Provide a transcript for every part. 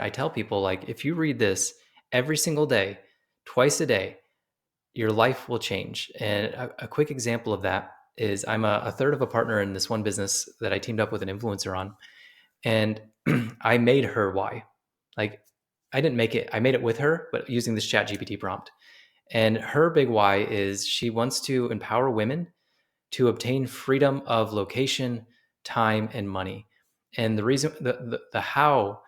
I tell people, like, if you read this every single day, twice a day, your life will change. And a quick example of that is I'm a third of a partner in this one business that I teamed up with an influencer on. And I made her why. Like, I didn't make it, I made it with her, but using this ChatGPT prompt. And her big why is she wants to empower women to obtain freedom of location, time, and money. And the reason, the how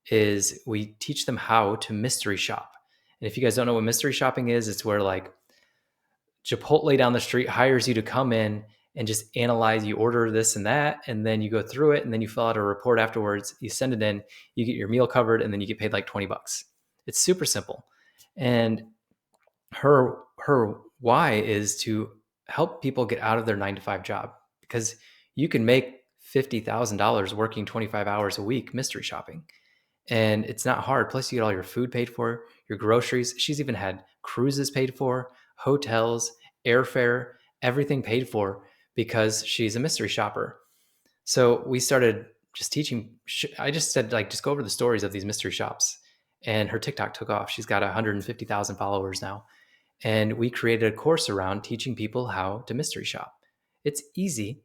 is we teach them how to mystery shop. And if you guys don't know what mystery shopping is, it's where like Chipotle down the street hires you to come in and just analyze. You order this and that, and then you go through it, and then you fill out a report afterwards. You send it in, you get your meal covered, and then you get paid like $20. It's super simple. And her why is to help people get out of their 9 to 5 job, because you can make $50,000 working 25 hours a week mystery shopping. And it's not hard. Plus, you get all your food paid for, your groceries. She's even had cruises paid for, hotels, airfare, everything paid for because she's a mystery shopper. So we started just teaching. I just said, like, just go over the stories of these mystery shops. And her TikTok took off. She's got 150,000 followers now. And we created a course around teaching people how to mystery shop. It's easy.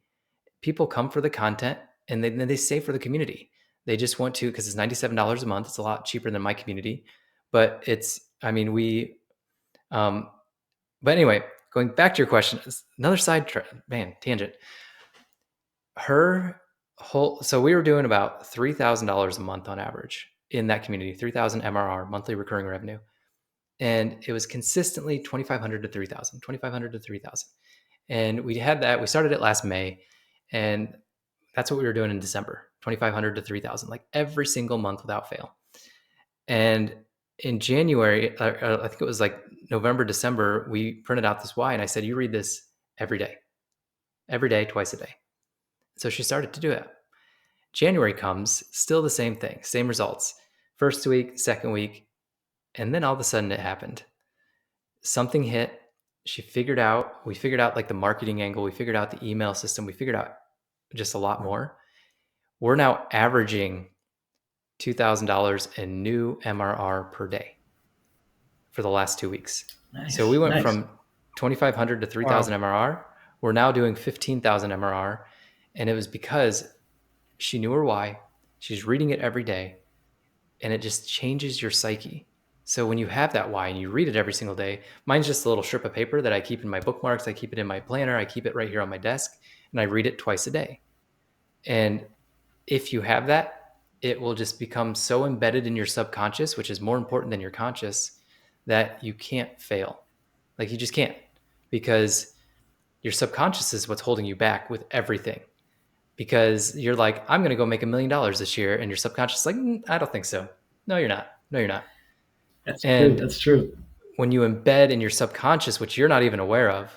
People come for the content, and then they stay for the community. They just want to, because it's $97 a month. It's a lot cheaper than my community, but but anyway, going back to your question, another tangent. So we were doing about $3,000 a month on average in that community, 3,000 MRR, monthly recurring revenue. And it was consistently 2,500 to 3,000, 2,500 to 3,000. And we started it last May, and that's what we were doing in December, 2,500 to 3,000, like every single month without fail. And in January, I think it was like November, December, we printed out this why. And I said, you read this every day, twice a day. So she started to do it. January comes, still the same thing, same results. First week, second week. And then all of a sudden it happened. Something hit. We figured out like the marketing angle. We figured out the email system. We figured out just a lot more. We're now averaging $2,000 in new MRR per day for the last 2 weeks. Nice. So we went from 2,500 to 3,000 MRR. We're now doing 15,000 MRR. And it was because she knew her why. She's reading it every day, and it just changes your psyche. So when you have that why and you read it every single day, mine's just a little strip of paper that I keep in my bookmarks. I keep it in my planner. I keep it right here on my desk, and I read it twice a day. And if you have that, it will just become so embedded in your subconscious, which is more important than your conscious, that you can't fail. Like, you just can't, because your subconscious is what's holding you back with everything. Because you're like, I'm going to go make $1 million this year. And your subconscious is like, I don't think so. No, you're not. No, you're not. That's true. When you embed in your subconscious, which you're not even aware of,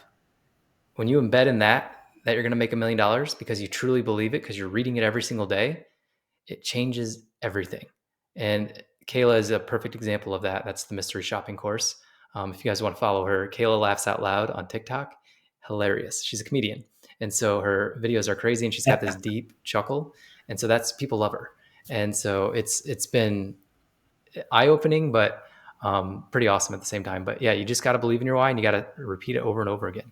when you embed in that you're going to make $1 million because you truly believe it, because you're reading it every single day, it changes everything. And Kayla is a perfect example of that. That's the mystery shopping course. If you guys want to follow her, Kayla Laughs Out Loud on TikTok. Hilarious. She's a comedian. And so her videos are crazy, and she's got this deep chuckle. And so people love her. And so it's been eye-opening, but pretty awesome at the same time. But yeah, you just got to believe in your why, and you got to repeat it over and over again.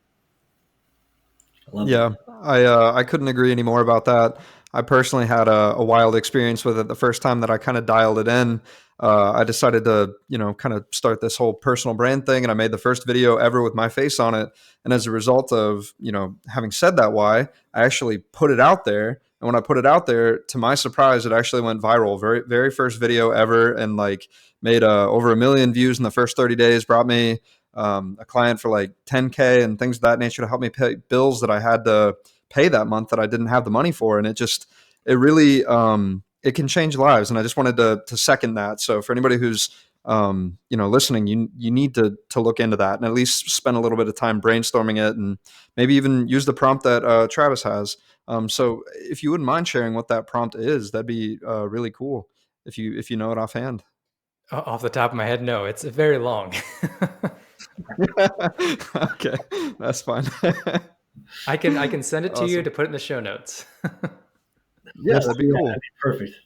Yeah, I couldn't agree any more about that. I personally had a wild experience with it. The first time that I kind of dialed it in, I decided to, kind of start this whole personal brand thing. And I made the first video ever with my face on it. And as a result of, having said that why, I actually put it out there. And when I put it out there, to my surprise, it actually went viral. Very, very first video ever. And like made over 1 million views in the first 30 days, brought me a client for like 10K and things of that nature to help me pay bills that I had to pay that month that I didn't have the money for. And it really, it can change lives. And I just wanted to second that. So for anybody who's, listening, you need to look into that and at least spend a little bit of time brainstorming it, and maybe even use the prompt that Travis has. So if you wouldn't mind sharing what that prompt is, that'd be really cool if you know it offhand. Off the top of my head, no, it's very long. Okay, that's fine. I can send it to you to put it in the show notes. Yeah, that'd be cool.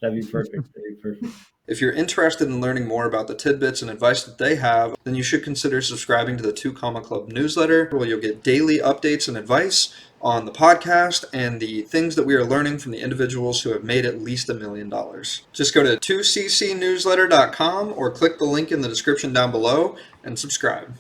That'd be perfect. If you're interested in learning more about the tidbits and advice that they have, then you should consider subscribing to the 2 Comma Club newsletter, where you'll get daily updates and advice on the podcast and the things that we are learning from the individuals who have made at least $1 million. Just go to 2ccnewsletter.com or click the link in the description down below and subscribe.